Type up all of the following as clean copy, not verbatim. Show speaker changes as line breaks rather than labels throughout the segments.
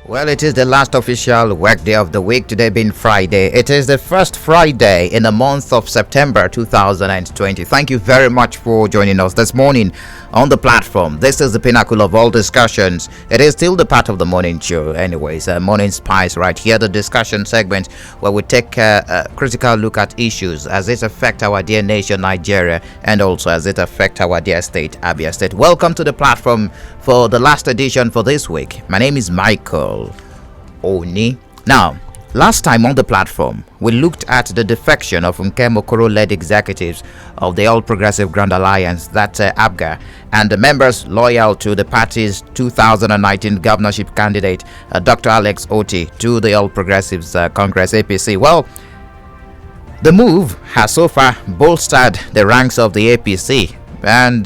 Well, it is the last official work day of the week, today being Friday. It is the first Friday in the month of September 2020. Thank you very much for joining us this morning on the platform. This is the pinnacle of all discussions. It is still the part of the morning show anyways, Morning Spice right here, the discussion segment where we take a critical look at issues as it affect our dear nation Nigeria and also as it affect our dear state Abia State. Welcome to the platform for the last edition for this week. My name is Michael Oni. Now, last time on the platform, we looked at the defection of Nkem Okoro-led executives of the All Progressive Grand Alliance, that's Apga, and the members loyal to the party's 2019 governorship candidate, Dr. Alex Oti, to the All Progressives Congress APC. Well, the move has so far bolstered the ranks of the APC, and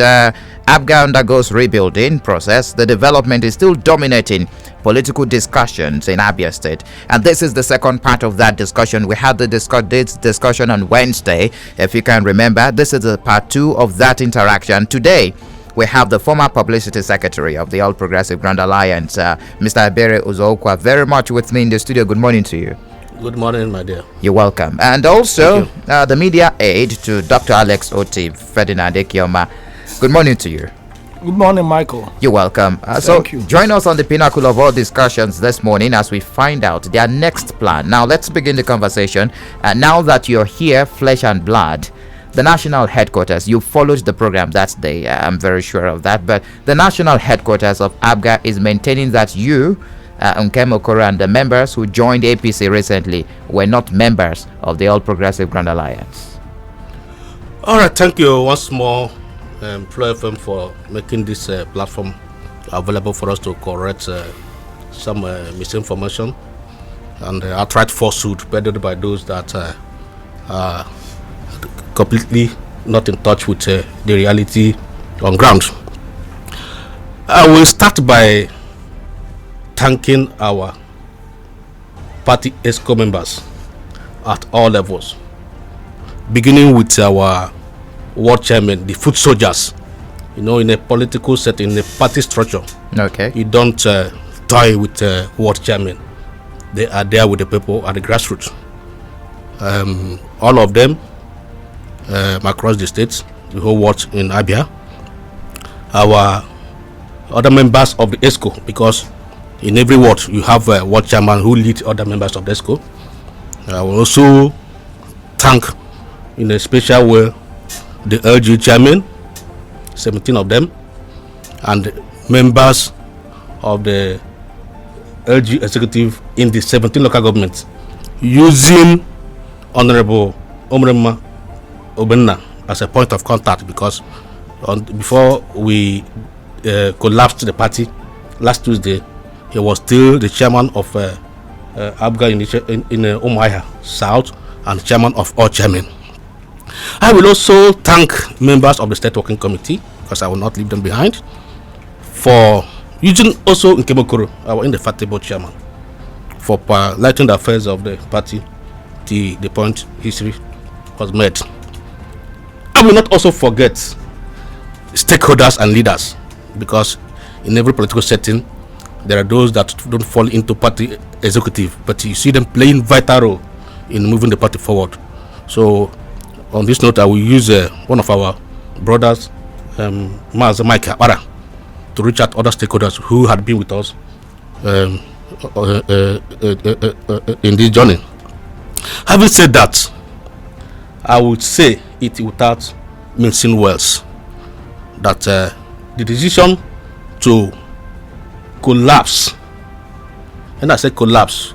Apga undergoes rebuilding process. The development is still dominating political discussions in Abia State, and this is the second part of that discussion. We had the discussion on Wednesday, if you can remember. This is the part 2 of that interaction. Today we have the former publicity secretary of the All Progressive Grand Alliance, Mr. Ebere Uzokwa, very much with me in the studio. Good morning to you.
Good morning, my dear.
You're welcome. And also the media aide to Dr. Alex Oti, Ferdinand Ekioma. Good morning to you.
Good morning, Michael.
You're welcome.
Thank you.
Join us on the pinnacle of all discussions this morning as we find out their next plan. Now, let's begin the conversation. Now that you're here, flesh and blood, the national headquarters, you followed the program that day. I'm very sure of that. But the national headquarters of Apga is maintaining that you, Nkem Okoro, and the members who joined APC recently were not members of the All Progressive Grand Alliance.
All right, thank you once more, Flow FM, for making this platform available for us to correct some misinformation and outright falsehood peddled by those that are completely not in touch with the reality on ground. I will start by thanking our party ESCO members at all levels, beginning with our ward chairman, the foot soldiers. You know, in a political setting, in a party structure, you don't toy with ward chairman. They are there with the people at the grassroots. All of them across the states, the whole ward in Abia. Our other members of the ESCO, because in every ward you have a ward chairman who leads other members of the ESCO. I will also thank in a special way the LG chairman, 17 of them, and members of the LG executive in the 17 local governments, using Honorable Omrema Obenna as a point of contact, because before we collapsed the party last Tuesday, he was still the chairman of Apga in Umuahia South and chairman of all chairmen. I will also thank members of the State Working Committee, because I will not leave them behind, for using also Nkem Okoro, our indefatigable chairman, for lighting the affairs of the party to the point history was made. I will not also forget stakeholders and leaders, because in every political setting there are those that don't fall into party executive, but you see them playing vital role in moving the party forward. So on this note, I will use one of our brothers, Maz Mike Apara, to reach out other stakeholders who had been with us in this journey. Having said that, I would say it without mincing words that the decision to collapse, and I say collapse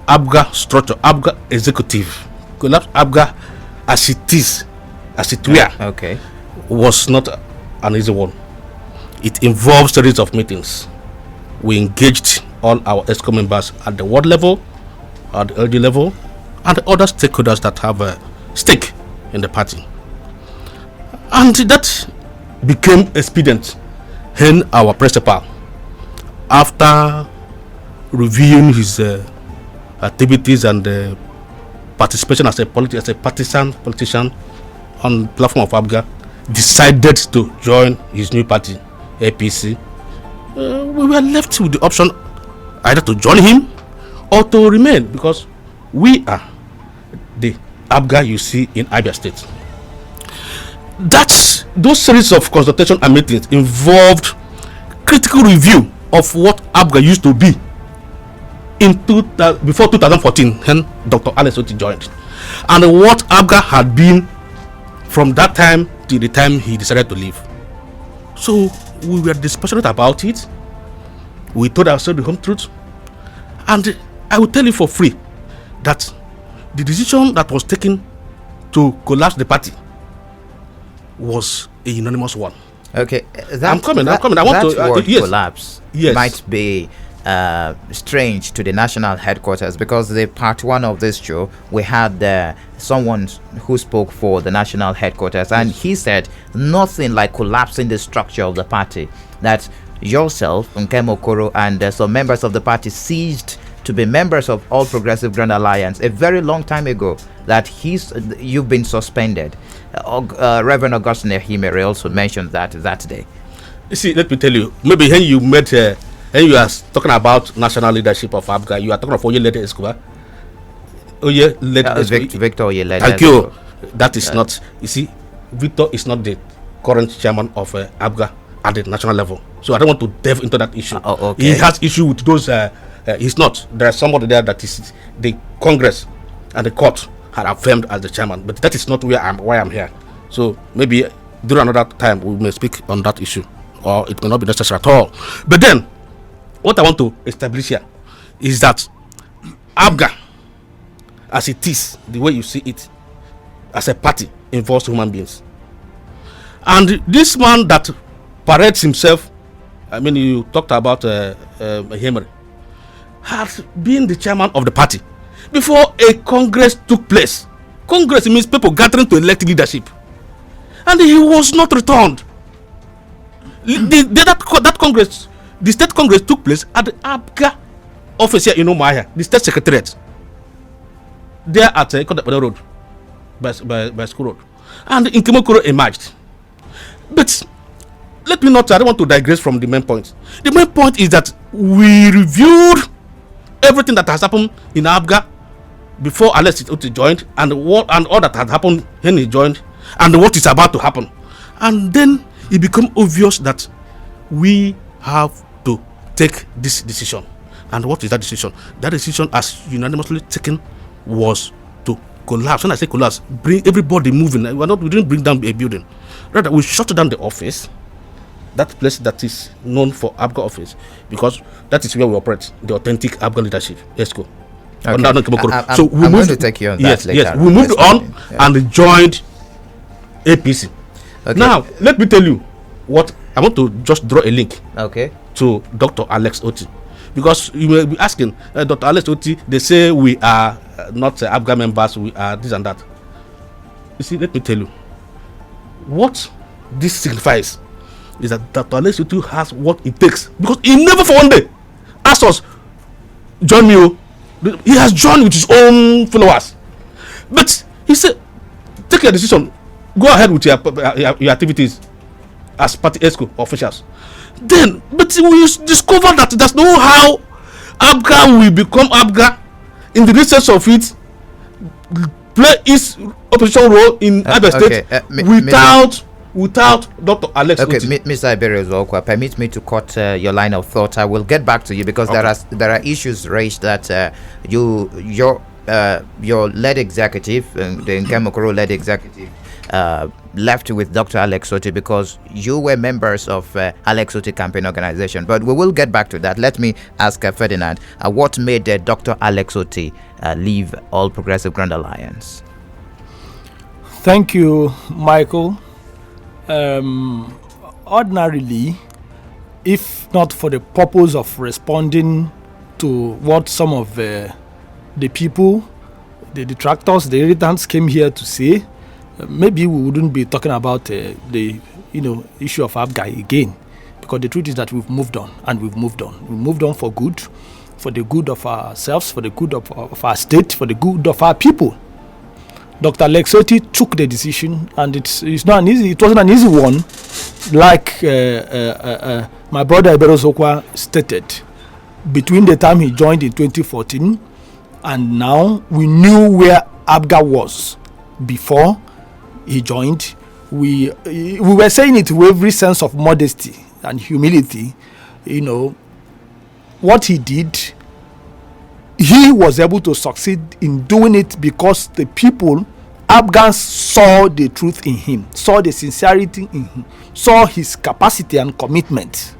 Apga structure, Apga executive, collapse Apga as it is, as it were, was not an easy one. It involves a series of meetings. We engaged all our ESCO members at the ward level, at the LD level, and other stakeholders that have a stake in the party. And that became expedient when our principal, after reviewing his activities and participation as a partisan politician on the platform of Apga, decided to join his new party, APC. We were left with the option either to join him or to remain, because we are the Apga you see in Abia State. Those series of consultation and meetings involved critical review of what Apga used to be before 2014 when Dr. Alex Oti joined, and what Apga had been from that time till the time he decided to leave. So we were dispassionate about it. We told ourselves the home truth, and I will tell you for free that the decision that was taken to collapse the party was a unanimous one.
Okay,
I'm coming. I want to
yes. Collapse might be strange to the national headquarters, because the part one of this show we had someone who spoke for the national headquarters, and he said nothing like collapsing the structure of the party, that yourself, Nkem Okoro, and some members of the party ceased to be members of All Progressive Grand Alliance a very long time ago, that you've been suspended. Reverend Augustine Ehimere also mentioned that day.
You see, let me tell you, maybe when you met when you are talking about national leadership of Apga, you are talking of Oyelede Escobar.
Victor Oyelede.
Thank you. That is not, you see, Victor is not the current chairman of Apga at the national level. So I don't want to delve into that issue.
Okay.
He has issue with those, he's not. There is somebody there that is the Congress and the court had affirmed as the chairman, but that is not why I'm here. So maybe during another time we may speak on that issue, or it may not be necessary at all. But then, what I want to establish here is that Apga, as it is, the way you see it, as a party, involves human beings. And this man that parades himself, I mean, you talked about Henry, has been the chairman of the party before a congress took place. Congress means people gathering to elect leadership, and he was not returned. That congress, the state congress, took place at the Apga office here in Omaya, the state secretariat, there at Kodapana Road, by School Road, and Nkem Okoro emerged. But I don't want to digress from the main point. The main point is that we reviewed everything that has happened in Apga before Alex Oti joined, and all that had happened when he joined, and what is about to happen. And then it became obvious that we have to take this decision. And what is that decision? That decision, as unanimously taken, was to collapse. When I say collapse, bring everybody moving. We didn't bring down a building. Rather, we shut down the office, that place that is known for Apga office, because that is where we operate the authentic Apga leadership. Let's go.
Okay.
So we moved to take you on that later. Yes, we moved on and joined APC. Okay. Now, let me tell you what I want to just draw a link.
Okay.
To Dr. Alex Oti, because you may be asking, Dr. Alex Oti, they say we are not Apga members, we are this and that. You see, let me tell you what this signifies is that Dr. Alex Oti has what it takes, because he never for one day asked us, join me. He has joined with his own followers, but he said, take your decision, go ahead with your activities as party ESCO officials. Then, but we discovered that there's no how Apga will become Apga in the research of it, play its opposition role in Abia State without Dr. Alex Oti.
Okay, Mr. Iberi, permit me to cut your line of thought. I will get back to you, because there are issues raised that your lead executive, the Nkem Okoro led executive, left with Dr. Alex Oti because you were members of Alex Oti campaign organization. But we will get back to that. Let me ask Ferdinand, what made Dr. Alex Oti leave All Progressive Grand Alliance?
Thank you, Michael. Ordinarily, if not for the purpose of responding to what some of the people, the detractors, the irritants came here to say, maybe we wouldn't be talking about the issue of Apga again, because the truth is that we've moved on, and we've moved on for good, for the good of ourselves, for the good of our state, for the good of our people. Dr. Alex Oti took the decision, and it wasn't an easy one, like my brother Ibero stated. between the time he joined in 2014 and now, we knew where Apga was before he joined. We were saying it with every sense of modesty and humility. You know, what he did, he was able to succeed in doing it because the people, Afghans, saw the truth in him, saw the sincerity in him, saw his capacity and commitment.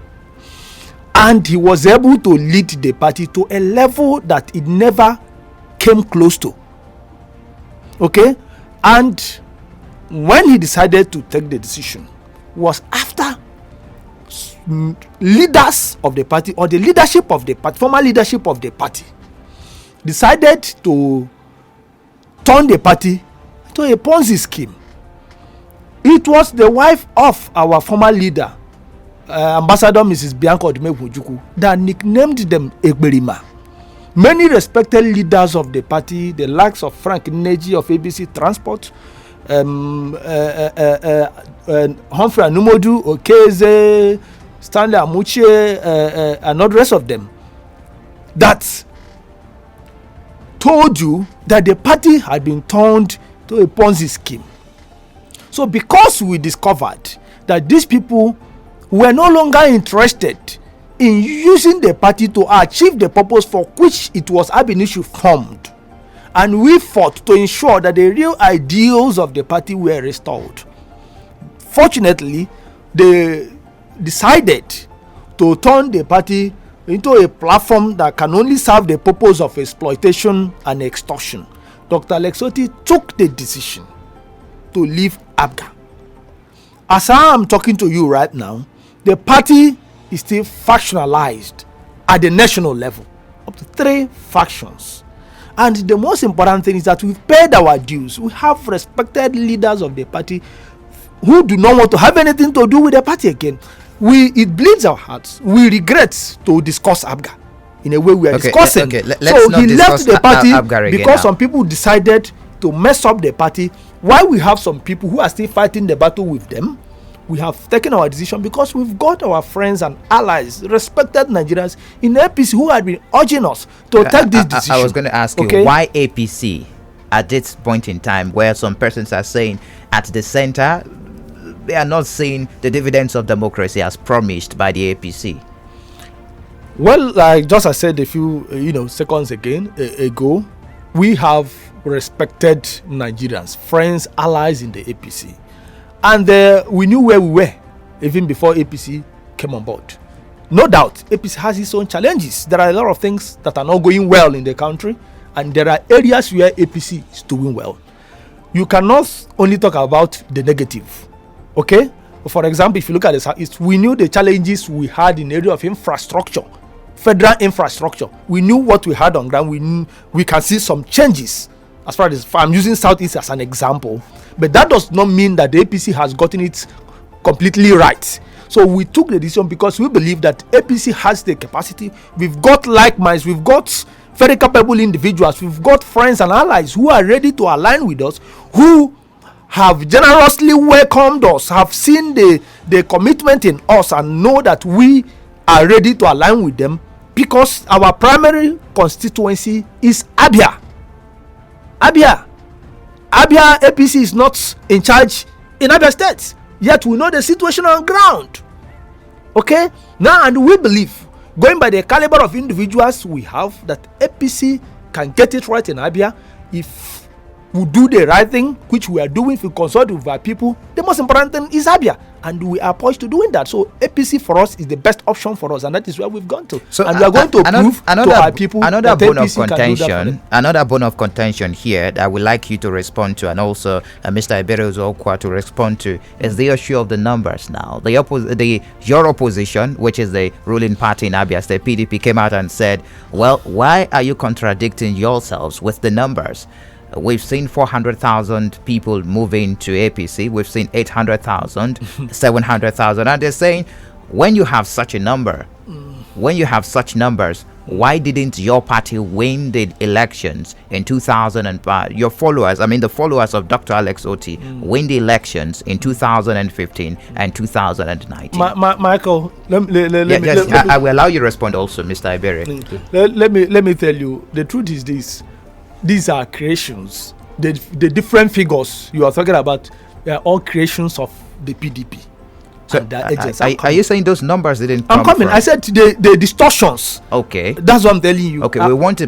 And he was able to lead the party to a level that it never came close to. Okay? And when he decided to take the decision was after leaders of the party, or the leadership of the party, former leadership of the party, decided to turn the party to a Ponzi scheme. It was the wife of our former leader, Ambassador Mrs. Bianca Odumegwu, that nicknamed them Egberima. Many respected leaders of the party, the likes of Frank Neji of ABC Transport, Humphrey Anumodu, Okeze, Stanley Amuche, and all the rest of them, that told you that the party had been turned to a Ponzi scheme. So because we discovered that these people were no longer interested in using the party to achieve the purpose for which it was ab initio formed, and we fought to ensure that the real ideals of the party were restored. Fortunately, they decided to turn the party into a platform that can only serve the purpose of exploitation and extortion. Dr. Alex Oti took the decision to leave Apga. As I am talking to you right now, the party is still factionalized at the national level, up to 3 factions. And the most important thing is that we've paid our dues. We have respected leaders of the party who do not want to have anything to do with the party again. It bleeds our hearts. We regret to discuss Apga in a way we are discussing. So he left the party because some people decided to mess up the party. While we have some people who are still fighting the battle with them, we have taken our decision because we've got our friends and allies, respected Nigerians in APC who had been urging us to take this decision.
I was going to ask you, why APC at this point in time, where some persons are saying at the center they are not seeing the dividends of democracy as promised by the APC?
Well, like just I said a few seconds ago, we have respected Nigerians, friends, allies in the APC. And we knew where we were even before APC came on board. No doubt, APC has its own challenges. There are a lot of things that are not going well in the country, and there are areas where APC is doing well. You cannot only talk about the negative. Okay? For example, if you look at this, we knew the challenges we had in the area of infrastructure, federal infrastructure. We knew what we had on ground. We can see some changes. As far as I'm using Southeast as an example, but that does not mean that the APC has gotten it completely right. So we took the decision because we believe that APC has the capacity. We've got like minds, we've got very capable individuals, we've got friends and allies who are ready to align with us, who have generously welcomed us, have seen the commitment in us, and know that we are ready to align with them because our primary constituency is Abia. Abia APC is not in charge in Abia State, yet we know the situation on ground. Okay, now, and we believe, going by the caliber of individuals we have, that APC can get it right in Abia if we do the right thing, which we are doing. If we consult with our people, the most important thing is Abia, and we are poised to doing that. So APC for us is the best option for us, and that is where we've gone to. So and we are going to prove to our people
another bone of contention here that I would like you to respond to, and also Mr. Ibero Zokwa to respond to, is the issue of the numbers. Now, your opposition, which is the ruling party in Abia State, PDP, came out and said, "Well, why are you contradicting yourselves with the numbers? We've seen 400,000 people moving to APC. We've seen 800,000, 700,000. And they're saying, when you have such a number, when you have such numbers, Why didn't your party win the elections in 2005? Your followers, I mean the followers of Dr. Alex Oti, win the elections in 2015 and 2019?
Michael,
I will allow you to respond also, Mr. Iberi.
Let me tell you, the truth is this. These are creations. The different figures you are talking about, they are all creations of the PDP.
So are you saying those numbers didn't come
I'm coming.
from?
I said the distortions.
Okay.
That's what I'm telling you.
Okay, we want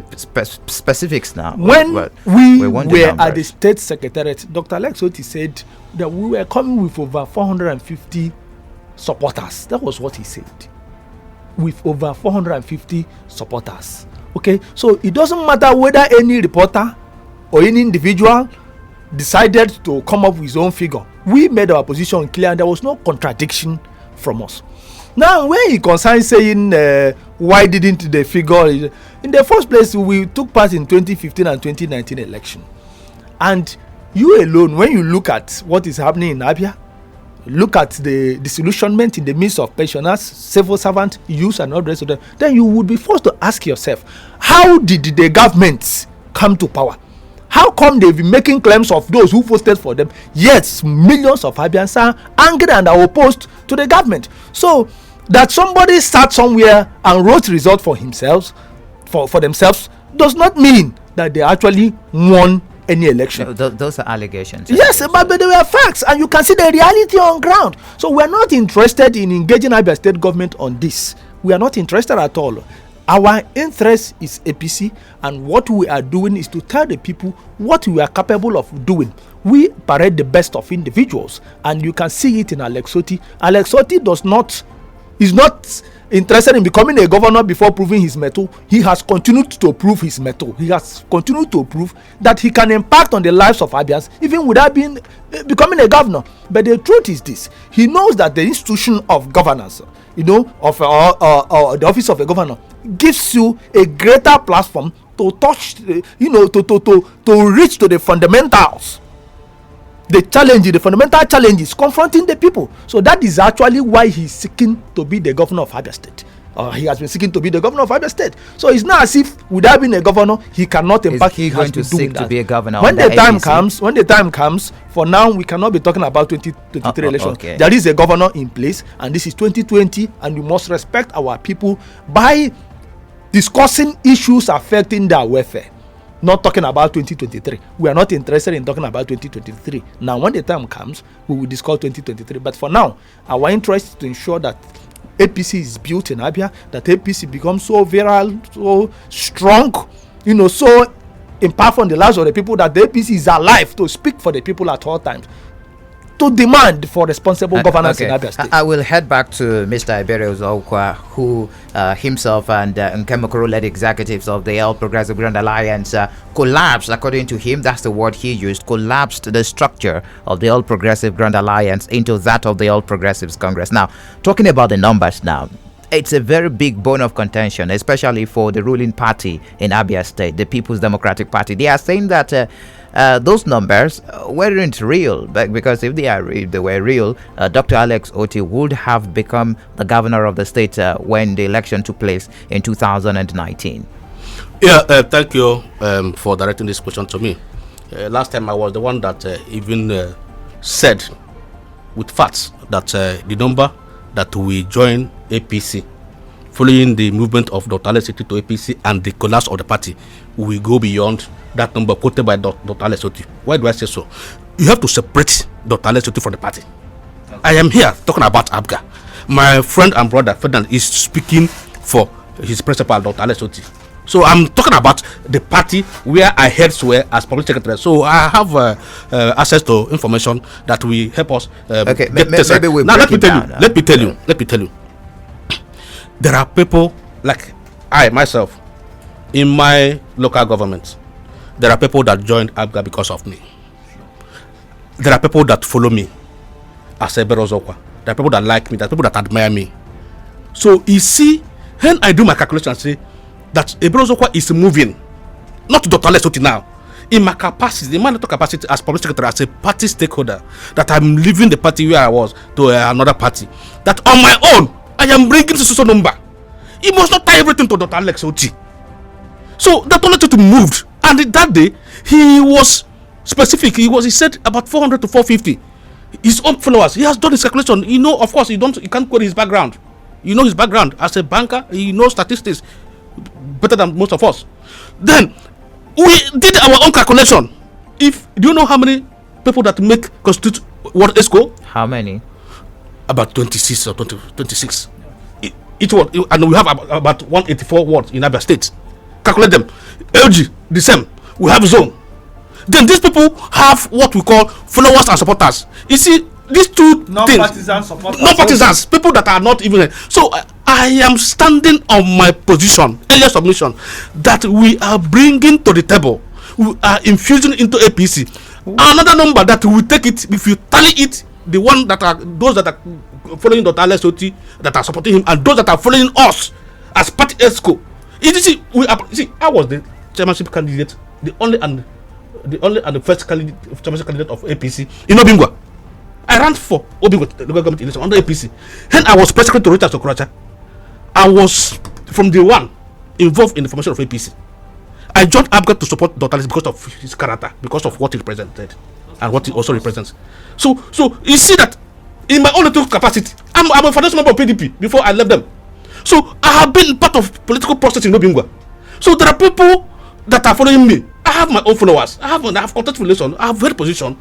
specifics now.
When we
want
were at the state secretariat, Dr. Alex Oti said that we were coming with over 450 supporters. That was what he said. With over 450 supporters. Okay, so it doesn't matter whether any reporter or any individual decided to come up with his own figure. We made our position clear and there was no contradiction from us. Now, when he concerns saying why didn't the figure, in the first place, we took part in 2015 and 2019 election. And you alone, when you look at what is happening in Abia, look at the disillusionment in the midst of pensioners, civil servants, youth and all the rest of them, then you would be forced to ask yourself, how did the government come to power? How come they've been making claims of those who voted for them, yet millions of Abians are angry and are opposed to the government? So that somebody sat somewhere and wrote results for himself, for themselves, does not mean that they actually won any election.
No, those are allegations.
Yes, but they were facts, and you can see the reality on ground. So we are not interested in engaging Abia State government on this. We are not interested at all. Our interest is APC, and what we are doing is to tell the people what we are capable of doing. We parade the best of individuals, and you can see it in Alex Oti. Alex Oti is not interested in becoming a governor before proving his mettle. He has continued to prove his mettle. He has continued to prove that he can impact on the lives of Abians even without becoming a governor. But the truth is this: he knows that the institution of governance, of the office of a governor, gives you a greater platform to touch, to reach to the fundamentals. The fundamental challenges confronting the people. So that is actually why he's seeking to be the governor of Abia State. He has been seeking to be the governor of Abia State. So it's not as if without being a governor, he cannot impact.
Is he going to seek to be a governor?
When the time comes, for now we cannot be talking about 2023 elections.
Okay.
There is a governor in place, and this is 2020, and we must respect our people by discussing issues affecting their welfare. Not talking about 2023. We are not interested in talking about 2023. Now, when the time comes, we will discuss 2023. But for now, our interest is to ensure that APC is built in Abia, that APC becomes so viral, so strong, so impactful on the lives of the people, that the APC is alive to speak for the people at all times, to demand for responsible governance in Abia State.
I will head back to Mr. Iberi Uzokwa, who himself and Nkemokoro-led executives of the All Progressive Grand Alliance collapsed, according to him, that's the word he used, collapsed the structure of the All Progressive Grand Alliance into that of the All Progressives Congress. Now, talking about the numbers now, it's a very big bone of contention, especially for the ruling party in Abia State, the People's Democratic Party. They are saying that those numbers weren't real, because if they were real, Dr. Alex Oti would have become the governor of the state when the election took place in 2019.
Yeah, thank you for directing this question to me. Last time I was the one that even said with facts that the number that we joined APC following the movement of Dr. Alex Oti to APC and the collapse of the party, we go beyond that number quoted by Dr. Alex Oti. Why do I say so? You have to separate Dr. Alex Oti from the party. Okay. I am here talking about Apga. My friend and brother Ferdinand is speaking for his principal, Dr. Alex Oti. So I'm talking about the party where I heads were as public secretary. So I have access to information that will help us.
Okay, maybe we
now
let me tell
you. There are people like I myself in my local government. There are people that joined Apga because of me. There are people that follow me as a Berozokwa. There are people that like me. There are people that admire me. So you see, when I do my calculation and say that Eberozokwa is moving, not Dr. Alex Oti now, in my capacity, in my mental capacity as public secretary, as a party stakeholder, that I'm leaving the party where I was to another party, that on my own, I am bringing this number. he must not tie everything to Dr. Alex Oti. So that Alex Oti moved, and that day he was specific. He said about 400 to 450. His own followers. He has done his calculation. Of course, you can't query his background. You know his background as a banker. He knows statistics better than most of us. Then we did our own calculation. Do you know how many people that constitute what ESCO?
How many?
About 26 or 26. Each word, and we have about 184 words in Abia State. Calculate them. LG, the same. We have zone. Then these people have what we call followers and supporters. You see, these two
non-partisan supporters.
Non-partisans, people that are not even. So I am standing on my position, earlier submission, that we are bringing to the table. We are infusing into APC. Another number that we take it, if you tally it, the one that are those that are following Dr. Alex Oti, that are supporting him, and those that are following us as party ESCO. I was the chairmanship candidate, the only and the first chairmanship candidate of APC in Obingwa. I ran for Obingwa local government election under APC. Then I was press secretary to Okorocha. I was from day one involved in the formation of APC. I joined Apga to support Dr. Alex because of his character, because of what he represented, and what he also represents. So you see that in my own little capacity, I'm a foundation member of PDP before I left them. So I have been part of political process in Obingwa. So there are people that are following me. I have my own followers. I have contact relation. I have very position,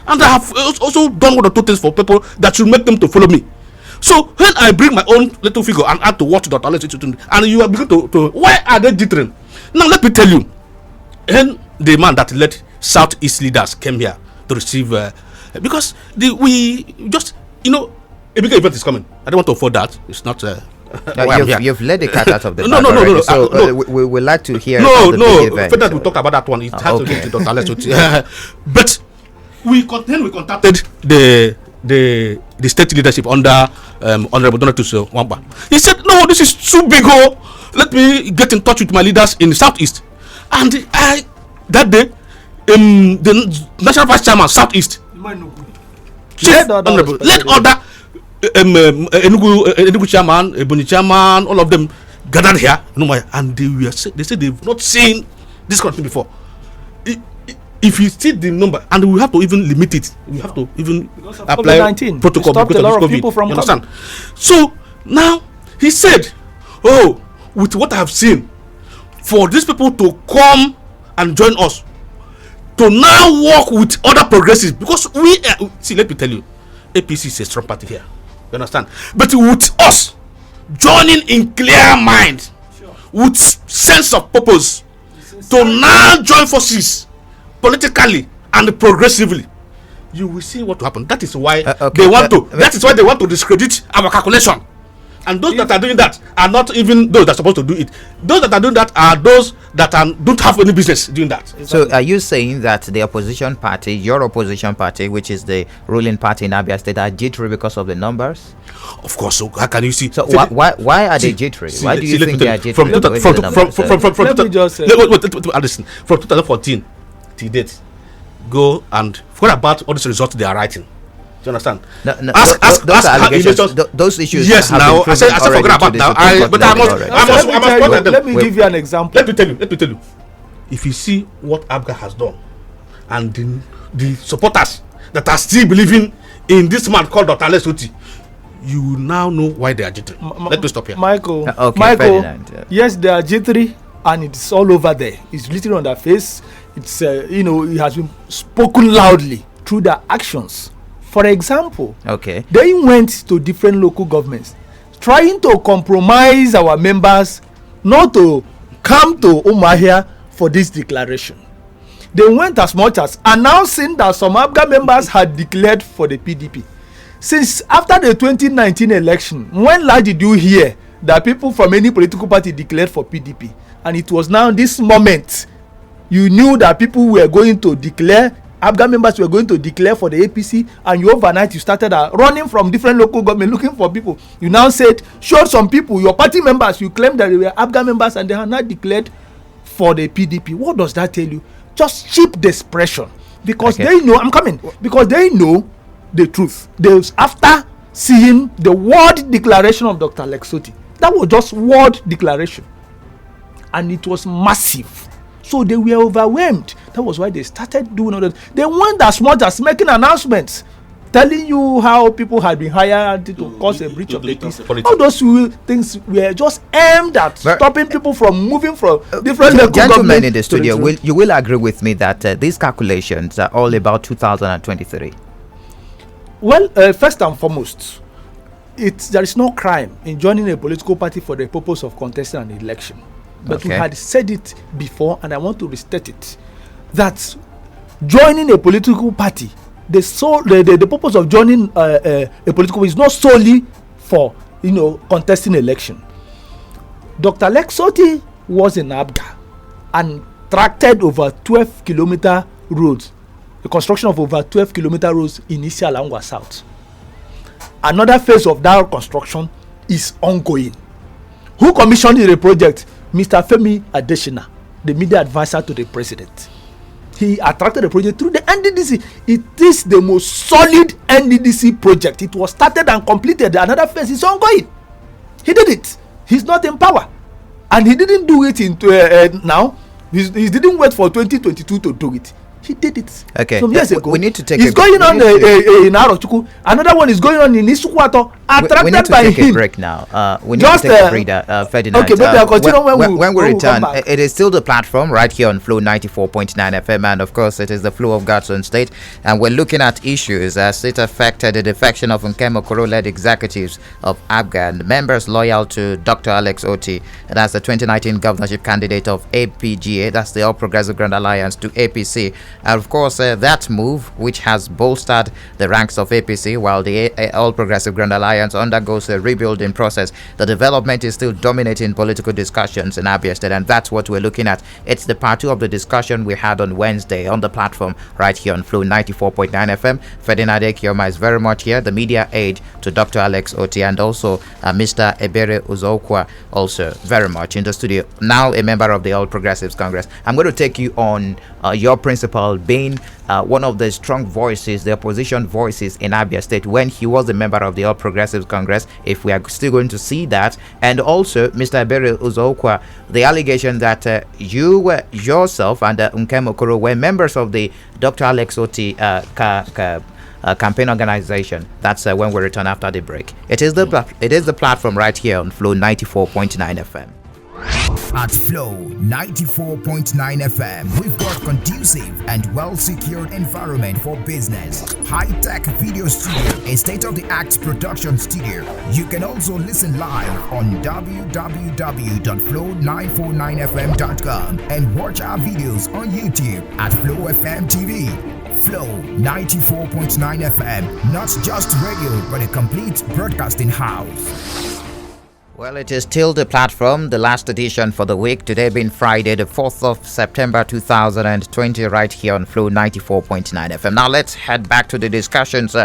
and I have also done one or two things for people that should make them to follow me. So when I bring my own little figure and add to what Dr. Alex Oti, and you are beginning to why are they jittering? Now let me tell you, when the man that led Southeast leaders came here to receive, because we just a bigger event is coming. I don't want to afford that. It's not.
You've led the cat out of the bag.
No.
So we would like to hear.
No.
Event,
that we talk about that one. It has to do with Dr. Alex Oti. But we contacted the state leadership under Honorable Donatus Wamba. He said, "No, this is too big. Let me get in touch with my leaders in the Southeast." And that day, the national vice chairman Southeast, led other Enugu chairman, Ebonyi chairman, all of them gathered here, and they said they've not seen this kind of thing before. If you see the number, and we have to even limit it, we have to even apply
COVID-19
protocol
stopped
because
a lot
of
of
COVID.
people from
You understand? So now he said, "Oh, with what I have seen, for these people to come and join us, to now work with other progressives, because let me tell you, APC is a strong party here. You understand? But with us joining in clear mind, with sense of purpose, to now join forces politically and progressively, you will see what will happen. That is why they want to. That is why they want to discredit our calculation. And those that are doing that are not even those that are supposed to do it. Those that are doing that are those that don't have any business doing that.
So are you saying that the opposition party, your opposition party, which is the ruling party in Abia State, are jittery because of the numbers?
Of course. So how can you see?
So why are they jittery? Why do you think they are jittery?
From 2014 to date, go and forget about all these results they are writing. Do you understand?
No,
ask
allegations, those issues.
Yes, now I said forget about now.
Let me give you an example.
Let me tell you. If you see what Apga has done, and the supporters that are still believing in this man called Dr. Alex Oti, you will now know why they are jittery. Let me stop here.
Michael,
Ferdinand,
yes, they are jittery, and it's all over there. It's written on their face. It's it has been spoken loudly through their actions. For example, they went to different local governments trying to compromise our members not to come to Umahia for this declaration. They went as much as announcing that some Apga members had declared for the PDP. Since after the 2019 election, when last did you hear that people from any political party declared for PDP? And it was now this moment you knew that people were going to declare, Apga members were going to declare for the APC, and you overnight you started running from different local government looking for people. You now showed some people, your party members, you claimed that they were Apga members and they had not declared for the PDP. What does that tell you? Just cheap desperation. Because they know, because they know the truth. After seeing the word declaration of Dr. Alex Oti, That was just word declaration. And it was massive. So they were overwhelmed. That was why they started doing all that. They went as much as making announcements, telling you how people had been hired to cause a breach of the peace. All those things were just aimed at stopping people from moving from different local
gentlemen in the studio. You will agree with me that these calculations are all about 2023.
Well, first and foremost, there is no crime in joining a political party for the purpose of contesting an election. But we had said it before, and I want to restate it, that joining a political party, the purpose of joining a political party is not solely for contesting election. Dr. Alex Oti was in Apga and tracted over 12-kilometer roads, the construction of over 12-kilometer roads in Isi Alangwa South. Another phase of that construction is ongoing. Who commissioned the project? Mr. Femi Adesina, the media advisor to the president. He attracted the project through the NDDC. It is the most solid NDDC project. It was started and completed. Another phase is ongoing. He did it. He's not in power. And he didn't do it now. He didn't wait for 2022 to do it. He did it some years ago.
We need to take
it's going on in Arochukwu. Another one is going on in Isukwato.
We need to take a break now. We need to take a breather, Ferdinand.
Okay, maybe I'll continue
when we return. It is still the platform right here on Flow 94.9 FM, and of course it is the Flow of God's own state, and we're looking at issues as it affected the defection of Nkem Okoro-led executives of Apga and members loyal to Dr. Alex Oti, and that's the 2019 governorship candidate of APGA, that's the All Progressive Grand Alliance, to APC. And of course, that move, which has bolstered the ranks of APC, while the All Progressive Grand Alliance undergoes a rebuilding process, the development is still dominating political discussions in Abia State, and that's what we're looking at. It's the part 2 of the discussion we had on Wednesday on the platform right here on Flow 94.9 FM. Ferdinand Ekioma is very much here, the media aide to Dr. Alex Oti, and also Mr. Ebere Uzokwa, also very much in the studio, now a member of the All Progressives Congress. I'm going to take you on your principal being one of the strong voices, the opposition voices in Abia State when he was a member of the All Progressives Congress, if we are still going to see that. And also, Mr. Ebere Uzokwa, the allegation that you were yourself and Nkem Okoro were members of the Dr. Alex Oti campaign organization. That's when we return after the break. It is the platform right here on Flow 94.9 FM.
At Flow 94.9 FM, we've got conducive and well-secured environment for business, high-tech video studio, a state-of-the-art production studio. You can also listen live on www.flow949fm.com and watch our videos on YouTube at Flow FM TV. Flow 94.9 FM, not just radio, but a complete broadcasting house.
Well, it is still the platform, the last edition for the week. Today being Friday, the 4th of September 2020, right here on Flow 94.9 FM. Now let's head back to the discussions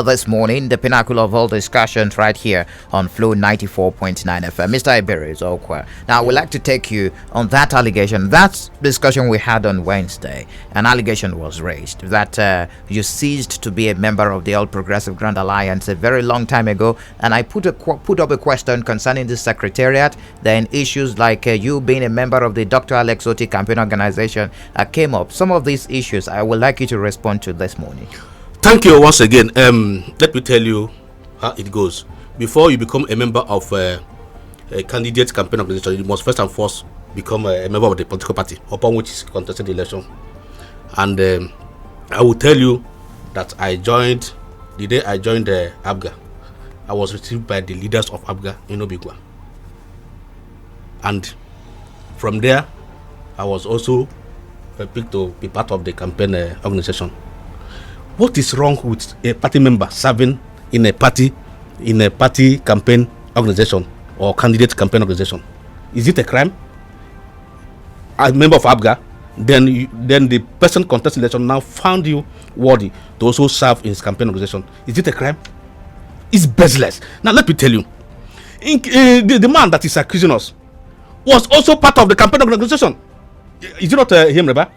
this morning, the pinnacle of all discussions right here on Flow 94.9 FM. Mr. Ebere Uzokwa. Now, I would like to take you on that allegation. That discussion we had on Wednesday, an allegation was raised that you ceased to be a member of the All Progressive Grand Alliance a very long time ago, and I put up a question concerning the secretariat. Then issues like you being a member of the Dr. Alex Oti campaign organization came up. Some of these issues I would like you to respond to this morning.
Thank you once again. Let me tell you how it goes. Before you become a member of a candidate campaign organization, you must first and foremost become a member of the political party upon which is contested the election. And I will tell you that the day I joined the Apga, I was received by the leaders of Apga in Obigwa. And from there, I was also picked to be part of the campaign organization. What is wrong with a party member serving in a party campaign organization or candidate campaign organization? Is it a crime? As a member of Apga, then the person contesting election now found you worthy to also serve in his campaign organization. Is it a crime? It's baseless. Now let me tell you, the man that is accusing us was also part of the campaign organization. Is it not him, Reba?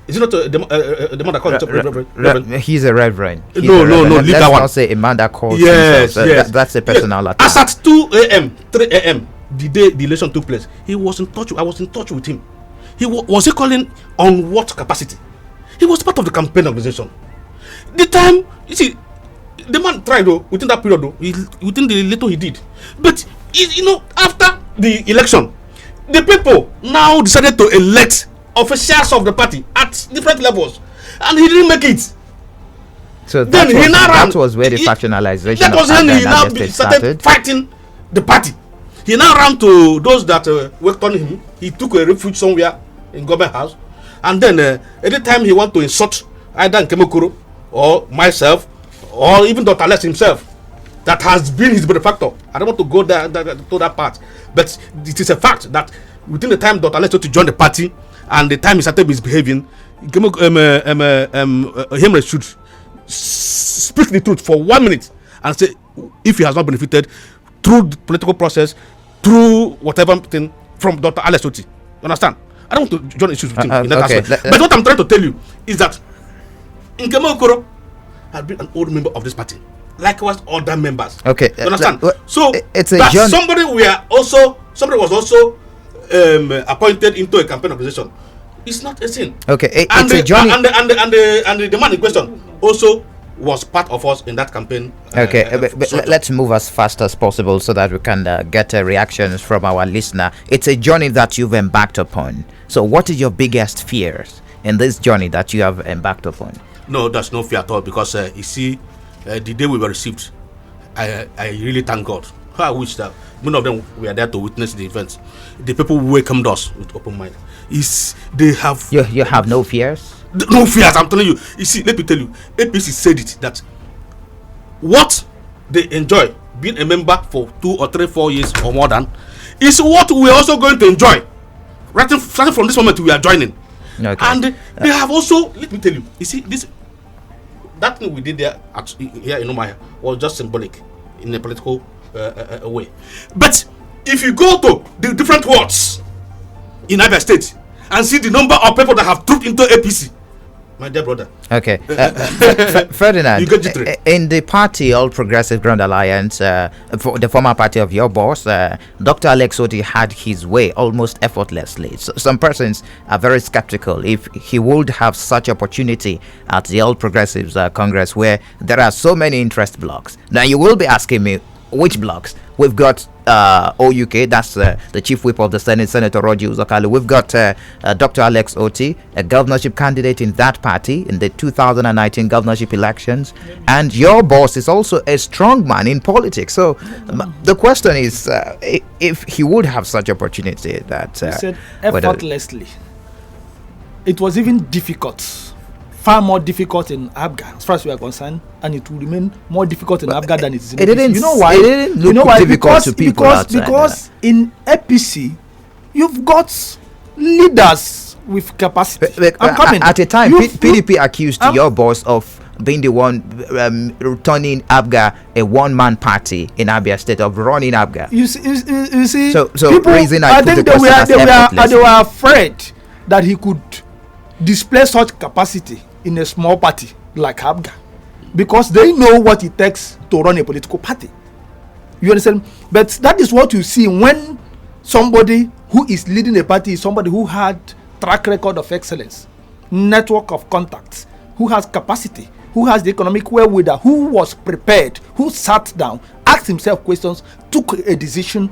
Is it not the man that calls himself Reverend?
He's a reverend.
No, leave that one.
Let's not say a man that calls
Yes,
himself.
yes.
That's a personal attack.
As at 2 a.m., 3 a.m., the day the election took place, he was in touch. I was in touch with him. Was he calling on what capacity? He was part of the campaign organization. The time, you see, the man tried though within that period though, within the little he did. But after the election, the people now decided to elect officials of the party at different levels, and he didn't make it.
So
then
that was where the factionalization.
That was when he now started fighting the party. He now ran to those that worked on him. He took a refuge somewhere in government house, and then anytime he want to insult either Nkemokoro or myself or even Dr. Alex himself, that has been his benefactor. I don't want to go there to that part, but it is a fact that within the time Dr. Alex to join the party and the time he started misbehaving, him should speak the truth for 1 minute and say if he has not benefited through the political process, through whatever thing from Dr. Alex Oti. You understand? I don't want to join issues with him in that aspect. But what I'm trying to tell you is that Nkemokoro has been an old member of this party. Likewise, other members.
Okay.
You understand? So
it's a
that somebody was also appointed into a campaign organization. It's not a sin.
Okay.
And
it's a journey.
And the man in question also was part of us in that campaign.
Okay, let's move as fast as possible so that we can get reactions from our listener. It's a journey that you've embarked upon. So what is your biggest fears in this journey that you have embarked upon?
No, there's no fear at all, because you see, the day we were received, I really thank God. I wish that many of them were there to witness the events. The people welcomed us with open mind. They have
you have no fears?
No fears, I'm telling you. You see, let me tell you, APC said it that what they enjoy being a member for 2 or 3, 4 years or more than is what we're also going to enjoy. Starting from this moment, we are joining.
Okay.
And they have also, let me tell you, you see, that thing we did there here in Umaya was just symbolic in a political way. But if you go to the different wards in Abia State and see the number of people that have trooped into APC, my dear brother.
Okay. Ferdinand,
you get jittery.
In the party All Progressive Grand Alliance, for the former party of your boss, Dr. Alex Oti had his way almost effortlessly. So some persons are very skeptical if he would have such opportunity at the All Progressives Congress, where there are so many interest blocks. Now you will be asking me, which blocks? We've got OUK, that's the chief whip of the Senate, Senator Roger Uzokali. We've got Dr. Alex Oti, a governorship candidate in that party in the 2019 governorship elections. And your boss is also a strong man in politics. So the question is, if he would have such opportunity that...
he said effortlessly. It was even difficult. Far more difficult in Apga, as far as we are concerned, and it will remain more difficult in Apga than it is in APC. You know why?
It didn't look difficult to people
because in APC, you've got leaders with capacity. I'm coming.
At a time, PDP accused your boss of being the one turning Apga a one-man party in Abia State, of running Apga.
You see,
so
people, I think they were afraid that he could display such capacity in a small party like Apga, because they know what it takes to run a political party. You understand? But that is what you see when somebody who is leading a party is somebody who had track record of excellence, network of contacts, who has capacity, who has the economic wherewithal, who was prepared, who sat down, asked himself questions, took a decision.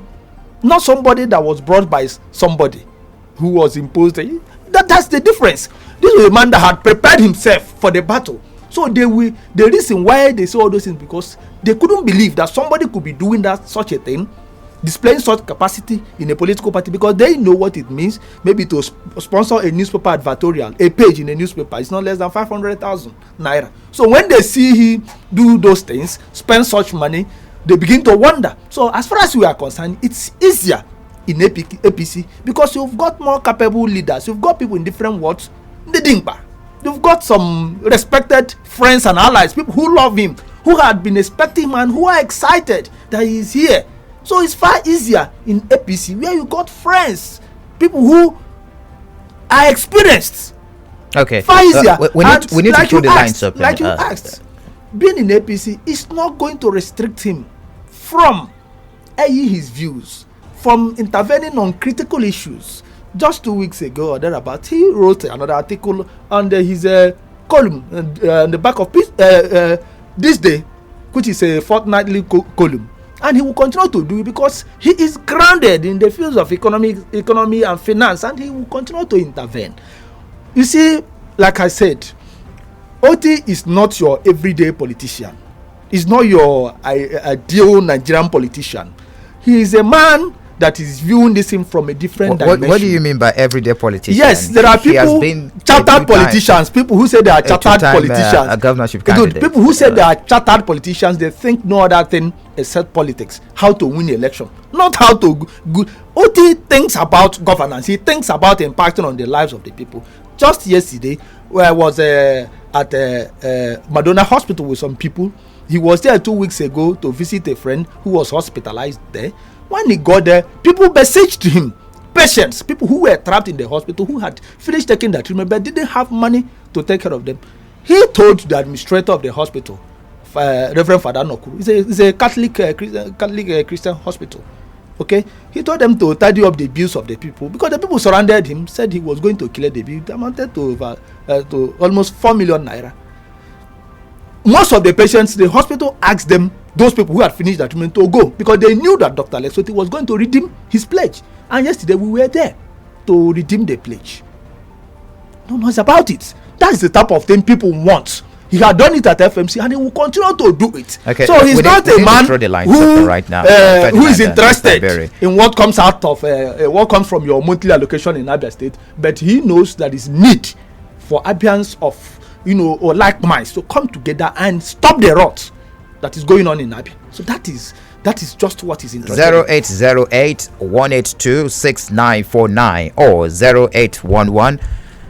Not somebody that was brought by somebody who was imposed. That's the difference. This was a man that had prepared himself for the battle. So the reason why they say all those things, because they couldn't believe that somebody could be doing such a thing, displaying such capacity in a political party, because they know what it means. Maybe to sponsor a newspaper advertorial, a page in a newspaper, it's not less than 500,000 naira. So when they see him do those things, spend such money, they begin to wonder. So as far as we are concerned, it's easier in APC because you've got more capable leaders. You've got people in different wards. You've got some respected friends and allies, people who love him, who had been expecting him and who are excited that he is here. So it's far easier in APC, where you got friends, people who are experienced
Okay.
Far easier.
We need
like
to throw the lines open.
Like you asked, being in APC is not going to restrict him from airing his views, from intervening on critical issues. Just 2 weeks ago or thereabout, he wrote another article under his column on the back of This Day, which is a fortnightly column. And he will continue to do it because he is grounded in the fields of economy and finance, and he will continue to intervene. You see, like I said, Otti is not your everyday politician. He's not your ideal Nigerian politician. He is a man that is viewing this thing from a different dimension.
What do you mean by everyday politician?
Yes, there are people, chartered politicians, people who say they are chartered politicians.
A governorship candidate.
People who say they are chartered politicians, they think no other thing except politics. How to win the election, not how to good. Otti thinks about governance. He thinks about impacting on the lives of the people. Just yesterday, where I was at Madonna Hospital with some people, he was there 2 weeks ago to visit a friend who was hospitalized there. When he got there, people messaged him, patients, people who were trapped in the hospital, who had finished taking their treatment but didn't have money to take care of them. He told the administrator of the hospital, Reverend Father Nokuru, it's a Catholic Christian hospital. Okay, he told them to tidy up the bills of the people because the people surrounded him, said he was going to clear the bill. It amounted to almost 4 million naira. Most of the patients, the hospital asked them, those people who had finished their treatment, to go because they knew that Dr. Alex Oti was going to redeem his pledge. And yesterday we were there to redeem the pledge. No noise about it. That's the type of thing people want. He had done it at FMC and he will continue to do it.
Okay,
so he's not a man who,
right now,
who is interested in what comes out of what comes from your monthly allocation in Abia State, but he knows that is need for Abians of or like minds to come together and stop the rot that is going on in Abia. So that is just what is interesting.
0808-182-6949 or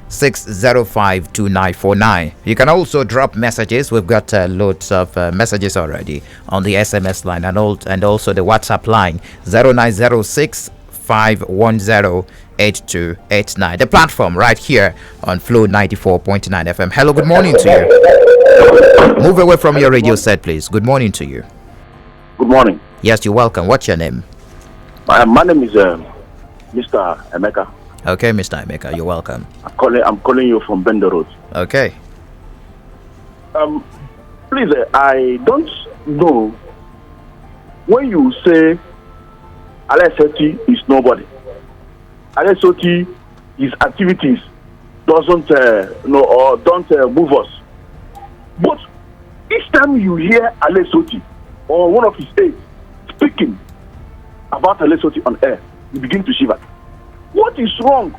0811-605-2949. You can also drop messages. We've got loads of messages already on the SMS line and also the WhatsApp line 0906-510-8289. The platform right here on Flow 94.9 FM. Hello, good morning to you. Move away from your radio set, please. Good morning to you.
Good morning.
Yes, you're welcome. What's your name?
My name is Mr. Emeka.
Okay, Mr. Emeka, you're welcome.
I'm calling you from Bender Road.
Okay.
Please, I don't know when you say Alex Oti is nobody. Alex Oti, his activities don't move us. But each time you hear Alex Oti or one of his aides speaking about Alex Oti on air, you begin to shiver. What is wrong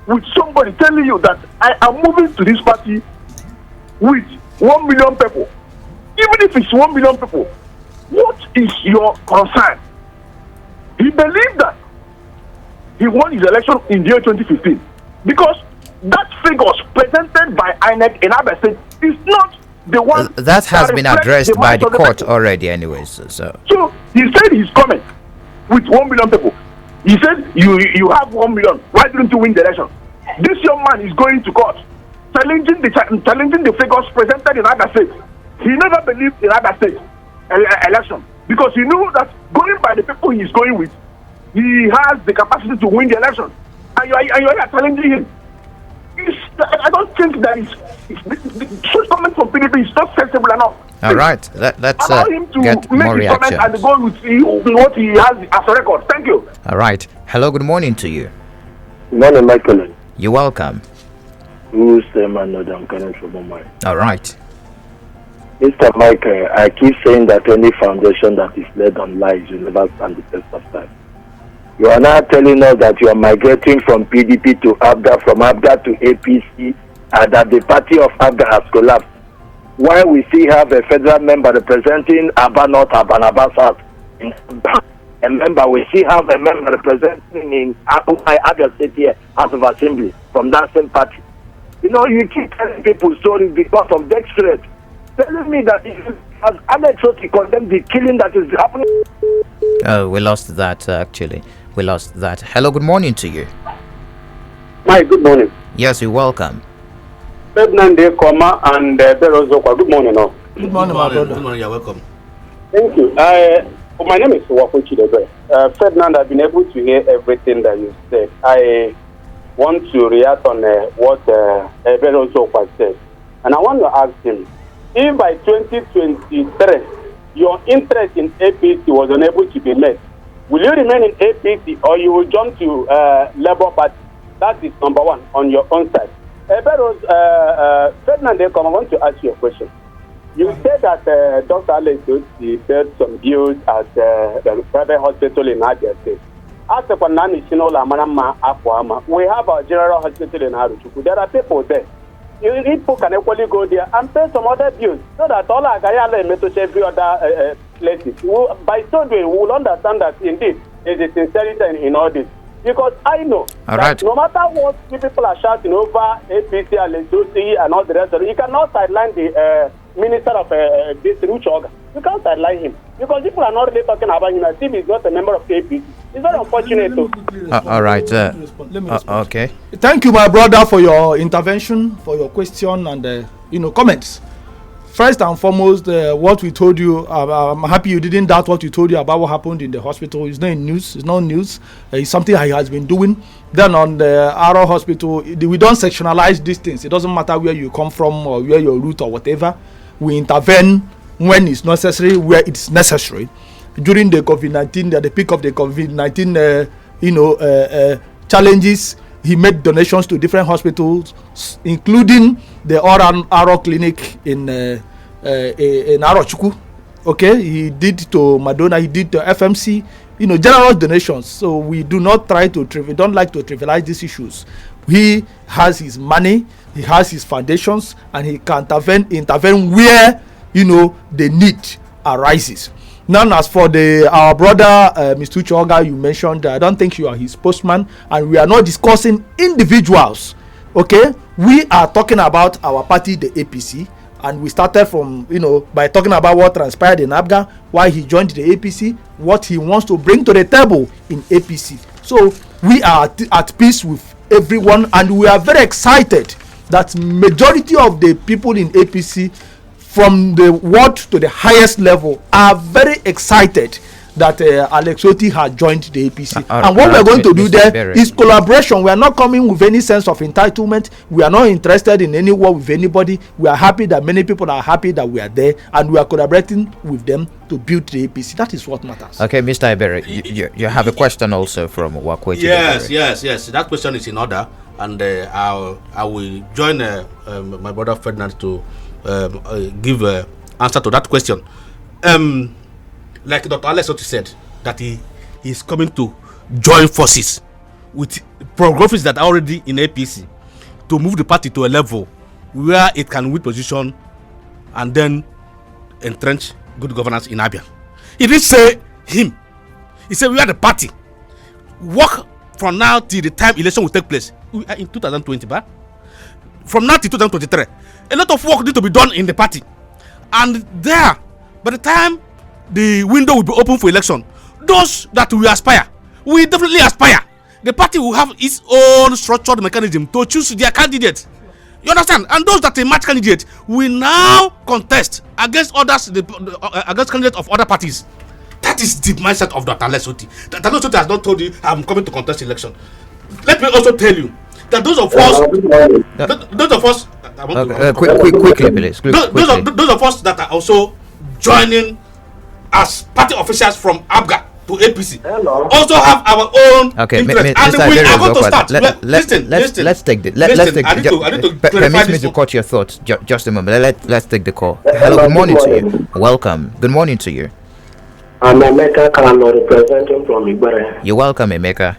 with somebody telling you that I am moving to this party with 1 million people? Even if it's 1 million people, what is your concern? He believed that he won his election in the year 2015 because that figures presented by INEC in Abia State is not the one
that has been addressed by the court already anyways. So
he said he's coming with 1 million people. He said you have 1 million. Why didn't you win the election? This young man is going to court, challenging the figures presented in Abia State. He never believed in Abia State election because he knew that going by the people he is going with, he has the capacity to win the election. And you are challenging him. I don't think that such comment from PDP is not sensible enough.
All right, let's
allow him to
get
make
more
his
reaction
comment and go with what he has as a record. Thank you.
All right. Hello, good morning to you.
Good morning, Michael.
You're welcome.
Who's the man that I'm calling from Mumbai?
All right.
Mr. Michael, I keep saying that any foundation that is led on lies will never stand the test of time. You are now telling us that you are migrating from PDP to Apga, from Apga to APC, and that the party of Apga has collapsed. While we still have a federal member representing Aba North, Aba South in Apga, a member, we still have a member representing in Abia State here, House of Assembly, from that same party. You know, you keep telling people stories because of death threat. Telling me that as Alex Oti condemned the killing that is happening.
We lost that actually. We lost that. Hello, good morning to you.
Hi, good morning.
Yes, you're welcome.
Ferdinand Koma and Berozokwa. Good morning, all.
Good morning, my brother.
Good morning, you're welcome.
Thank you. My name is Wakuchi Debe. Ferdinand, I've been able to hear everything that you said. I want to react on what Berozokwa said. And I want to ask him, if by 2023, your interest in APC was unable to be met, will you remain in APC or you will jump to Labour Party? That is number one on your own side. Ferdinand, I want to ask you a question. You said that Dr. Alex Oti built some bills at the private hospital in Aide State. As a we have our general hospital in Aruchuku. There are people there. People can equally go there and pay some other bills so that all our Gayala and every other places. By so doing, we will understand that indeed there is a sincerity in all this. Because I know that no matter what people are shouting over APC, Alex Oti, and all the rest of it, you cannot sideline the minister of this rich organ. You can't sideline him. Because people are not really talking about him as if he's not a member of APC. It's very unfortunate.
All right.
Let me respond.
Okay.
Thank you, my brother, for your intervention, for your question and comments. First and foremost, what we told you, I'm happy you didn't doubt what we told you about what happened in the hospital. It's not news. It's not news. It's something he has been doing. Then on the Arrow Hospital, we don't sectionalize these things. It doesn't matter where you come from or where your root or whatever. We intervene when it's necessary, where it's necessary. During the COVID-19, at the peak of the COVID-19, challenges, he made donations to different hospitals, including the Arrow Clinic in Arochukwu. Okay, he did to Madonna, he did to FMC, generous donations. So we do not try to don't like to trivialize these issues. He has his money, he has his foundations, and he can intervene where the need arises. Now, as for our brother Mr. Uchoga, you mentioned, I don't think you are his postman, and we are not discussing individuals. Okay, we are talking about our party, the APC, and we started from by talking about what transpired in Apga, why he joined the APC, what he wants to bring to the table in APC. So we are at peace with everyone, and we are very excited that majority of the people in APC, from the ward to the highest level, are very excited that Alex Oti has joined the APC. And what we are going to do there is collaboration. We are not coming with any sense of entitlement. We are not interested in any war with anybody. We are happy that many people are happy that we are there, and we are collaborating with them to build the APC. That is what matters.
Okay, Mr. Iberi, you have a question also from Wakwechi.
Yes. That question is in order, and I will join my brother Ferdinand to give answer to that question. Like Dr. Alex Oti said, that he is coming to join forces with progressives that are already in APC to move the party to a level where it can win position and then entrench good governance in Abia. He didn't say him. He said we are the party. Work from now till the time election will take place. We are in 2020, but from now till 2023, a lot of work need to be done in the party. And there, by the time the window will be open for election, those that we aspire, we definitely aspire. The party will have its own structured mechanism to choose their candidates. You understand? And those that a match candidate will now contest against others, against candidates of other parties. That is the mindset of Dr. Alex Oti. Dr. Alex Oti has not told you, I'm coming to contest election. Let me also tell you that those of us,
quickly, please.
Those of us that are also joining as party officials from Apga to APC also have our own interest. And we are going to start.
Let's take the. Permit me to cut your thoughts. Just a moment. Let's take the call. Hello. Good morning to you. Welcome. Good morning to you.
I'm Emeka Kalano, representing from Igbere.
You're welcome, Emeka.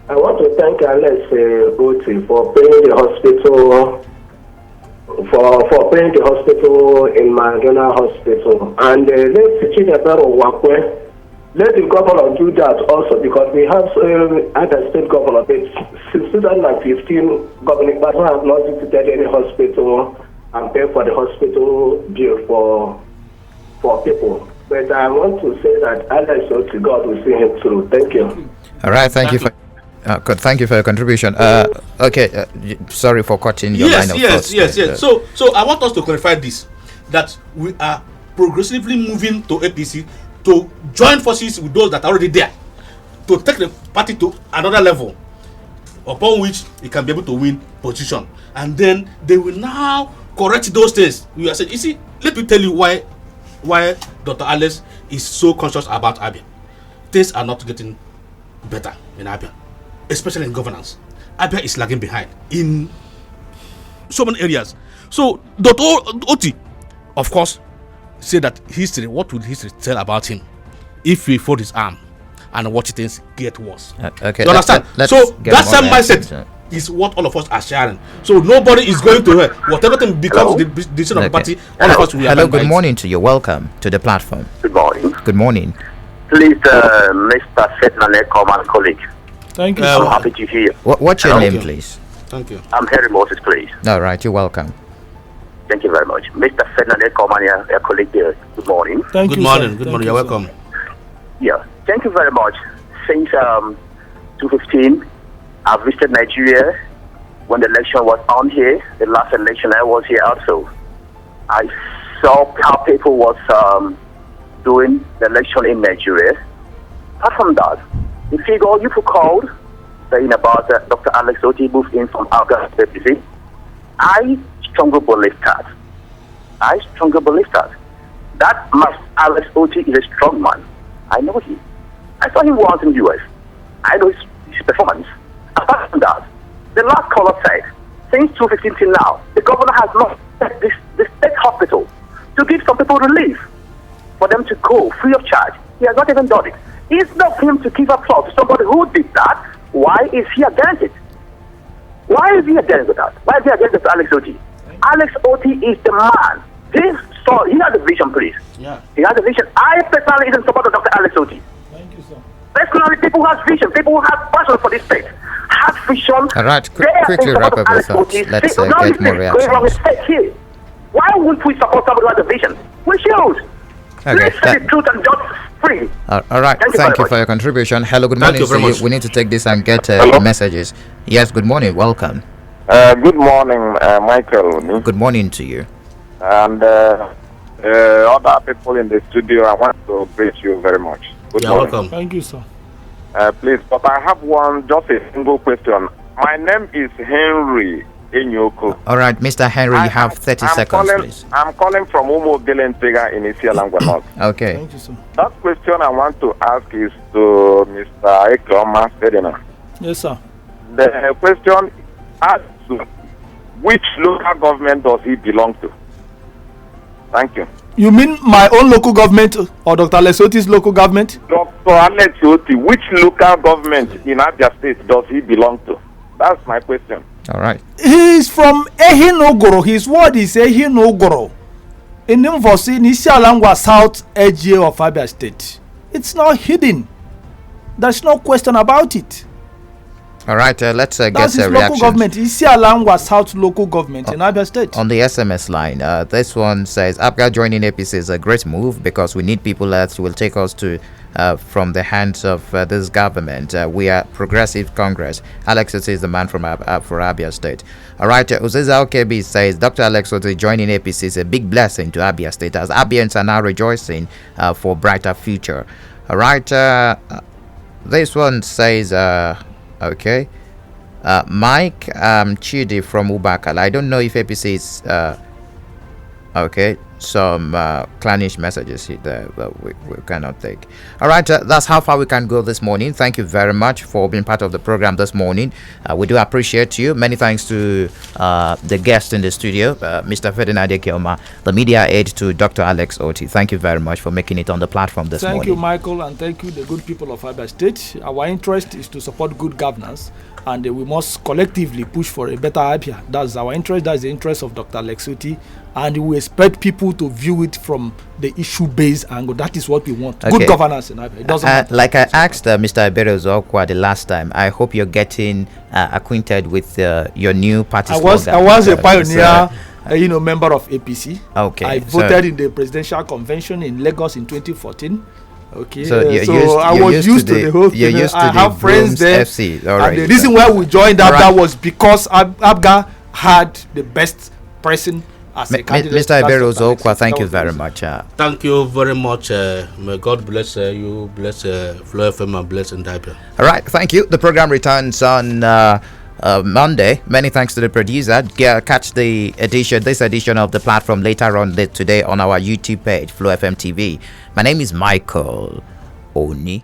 I want to thank Alex Oti for paying the hospital. For paying the hospital in Madonna Hospital, and let the governor do that also, because we have other state governor, but since 2015, Governor Baton has not visited any hospital and paid for the hospital bill for people. But I want to say that Alex Oti, God will see him through. Thank you.
All right, thank you for. Good. Thank you for your contribution. Okay. Sorry for cutting your line of thoughts.
Yes. So I want us to clarify this, that we are progressively moving to APC to join forces with those that are already there, to take the party to another level, upon which it can be able to win position, and then they will now correct those things. We are saying, you see, let me tell you why Dr. Alex is so conscious about Abia. Things are not getting better in Abia, especially in governance. Abia is lagging behind in so many areas. So Dr. Oti, of course, said that history, what would history tell about him if we fold his arm and watch things get worse?
Okay,
you understand? So that same mindset is what all of us are sharing. So nobody is going to whatever thing becomes the decision of the party. All of us will.
Hello, good morning to you. Welcome to the platform.
Good morning.
Good morning.
Please, Mr. Ferdinand, my colleague.
Thank you.
I'm happy to hear.
What's your name, please?
Thank you.
I'm Harry Moses, please.
All right, you're welcome.
Thank you very much. Mr. Ferdinand, your colleague there. Good morning.
Thank
Good
you,
morning.
sir.
Good
Thank
morning.
you,
You're
sir.
welcome.
Yeah, thank you very much. Since 2015, I've visited Nigeria when the election was on here. The last election I was here also. I saw how people was doing the election in Nigeria. Apart from that, the figure you called saying about Dr. Alex Oti moved in from Apga to APC, I strongly believe that. That Alex Oti is a strong man. I know him. I saw him once in the US. I know his performance. Apart from that, the last caller said, since 2015 till now, the governor has not set the state hospital to give some people relief for them to go free of charge. He has not even done it. It's not for him to give applause to somebody who did that. Why is he against it? Why is he against that? Why is he against Alex Oti? Alex Oti is the man. He has a vision, please.
Yeah.
He has a vision. I personally isn't support of Dr. Alex Oti.
Thank you, sir.
Personally, people who have vision, people who have passion for this state, have vision.
All right,
They are
quickly
in support
wrap
of
up your
Alex
thoughts.
Oti.
Let's
Now
get
this
more
thing going wrong
reactions.
is fake here. Why would we support somebody who has a vision? We should.
Okay,
Let's say the truth and just free.
all right,
Thank you
thank
very
you
much.
for your contribution. Hello, good
Thank
morning
you very
to you.
much.
We need to take this and get messages. Yes, good morning. Welcome.
Good morning, Michael.
Good morning to you.
And other people in the studio, I want to greet you very much. Good
You're
morning.
welcome.
Thank you, sir.
Please, but I have just a single question. My name is Henry Enyoko.
All right, Mr. Henry, you have 30 seconds, please.
I'm calling from Umo Gelentega in Isialangwa North.
Okay.
Thank you, sir.
That question I want to ask is to Mr. Ekoma Ferdinand.
Yes, sir.
The question asks which local government does he belong to? Thank you.
You mean my own local government or Dr. Alex Oti's local government?
Dr. Alex Oti, which local government in Abia State does he belong to? That's my question.
All right.
He is from Ehinogoro. His word is Ehinogoro. In Nimvosi, in Isialangwa South edge of Abia State. It's not hidden. There's no question about it.
All right, let's get
That's his
a
local
reaction.
government. Isialangwa South local government in Abia State.
On the SMS line, this one says, Apga joining APC is a great move because we need people that will take us to from the hands of this government. We are Progressive Congress. Alex Oti is the man from for Abia State. All right, Uzeza OKB says, Dr. Alex Oti joining APC is a big blessing to Abia State as Abians are now rejoicing for brighter future. All right, this one says, okay. Mike Chidi from Ubakal. I don't know if APC is okay. Some clannish messages there that we cannot take. All right, that's how far we can go this morning. Thank you very much for being part of the program this morning. We do appreciate you. Many thanks to the guest in the studio, Mr. Ferdinand Ekeoma, the media aide to Dr. Alex Oti. Thank you very much for making it on the platform this morning.
Thank you, Michael, and thank you, the good people of Abia State. Our interest is to support good governance, and we must collectively push for a better Abia. That's our interest. That's the interest of Dr. Alex Oti, and we expect people to view it from the issue-based angle. That is what we want.
Okay.
Good governance in Abia. It doesn't matter.
Like I asked Mr. Ibero Zokwa the last time, I hope you're getting acquainted with your new party
I was
slogan.
a pioneer, member of APC.
Okay,
I voted in the presidential convention in Lagos in 2014. Okay,
So you're
I was used to the whole thing.
You're used to
I
the
have friends
Brooms
there.
FC. All right.
And the reason why we joined Apga
Right.
was because Apga had the best person as a candidate.
Mr. Ibero Zokwa, thank
That
you
was
very
the
much.
Thank you very much. May God bless you, bless Flow FM, and bless Ndaibe.
All right, thank you. The program returns on Monday. Many thanks to the producer. Catch this edition of the platform later on today on our YouTube page, Flow FM TV. My name is Michael Oni.